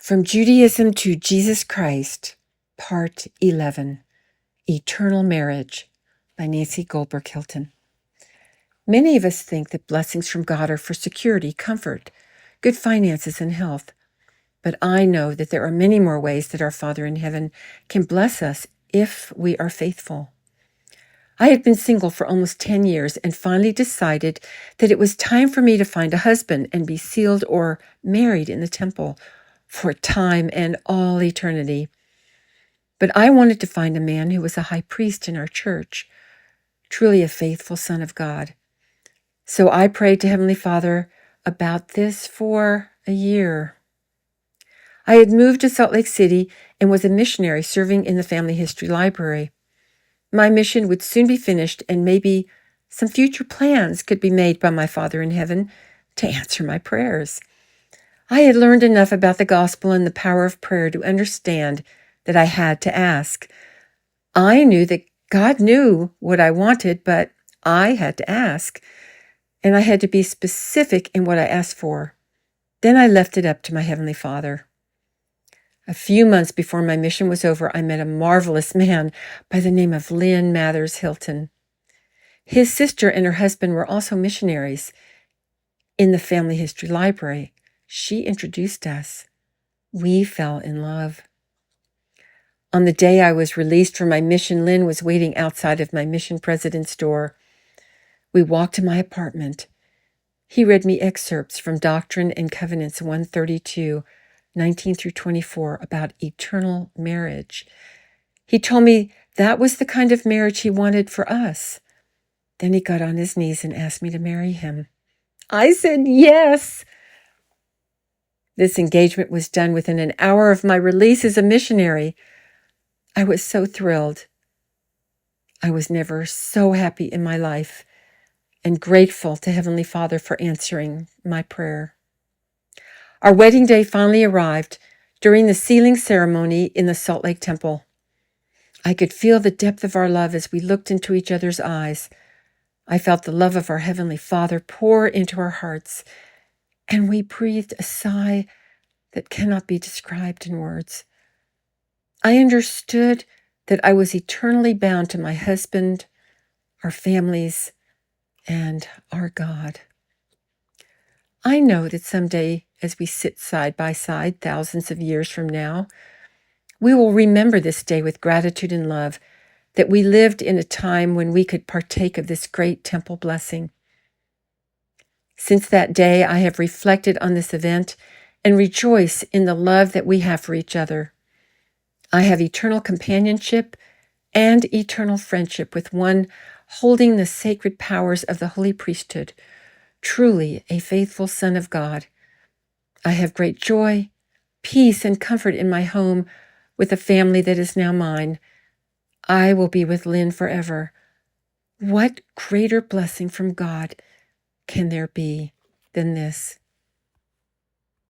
From Judaism to Jesus Christ, Part 11, Eternal Marriage by Nancy Goldberg Hilton. Many of us think that blessings from God are for security, comfort, good finances, and health. But I know that there are many more ways that our Father in heaven can bless us if we are faithful. I had been single for almost 10 years and finally decided that it was time for me to find a husband and be sealed or married in the temple for time and all eternity. But I wanted to find a man who was a high priest in our church, truly a faithful son of God. So I prayed to Heavenly Father about this for a year. I had moved to Salt Lake City and was a missionary serving in the family history library. My mission would soon be finished, and maybe some future plans could be made by my Father in heaven to answer my prayers. I had learned enough about the gospel and the power of prayer to understand that I had to ask. I knew that God knew what I wanted, but I had to ask, and I had to be specific in what I asked for. Then I left it up to my Heavenly Father. A few months before my mission was over, I met a marvelous man by the name of Lynn Mathers Hilton. His sister and her husband were also missionaries in the family history library. She introduced us. We fell in love. On the day I was released from my mission, Lynn was waiting outside of my mission president's door. We walked to my apartment. He read me excerpts from Doctrine and Covenants 132, 19 through 24, about eternal marriage. He told me that was the kind of marriage he wanted for us. Then he got on his knees and asked me to marry him. I said yes. This engagement was done within an hour of my release as a missionary. I was so thrilled. I was never so happy in my life and grateful to Heavenly Father for answering my prayer. Our wedding day finally arrived during the sealing ceremony in the Salt Lake Temple. I could feel the depth of our love as we looked into each other's eyes. I felt the love of our Heavenly Father pour into our hearts, and we breathed a sigh that cannot be described in words. I understood that I was eternally bound to my husband, our families, and our God. I know that someday, as we sit side by side thousands of years from now, we will remember this day with gratitude and love, that we lived in a time when we could partake of this great temple blessing. Since that day, I have reflected on this event and rejoice in the love that we have for each other. I have eternal companionship and eternal friendship with one holding the sacred powers of the holy priesthood, truly a faithful Son of God. I have great joy, peace, and comfort in my home with the family that is now mine. I will be with Lynn forever. What greater blessing from God can there be than this?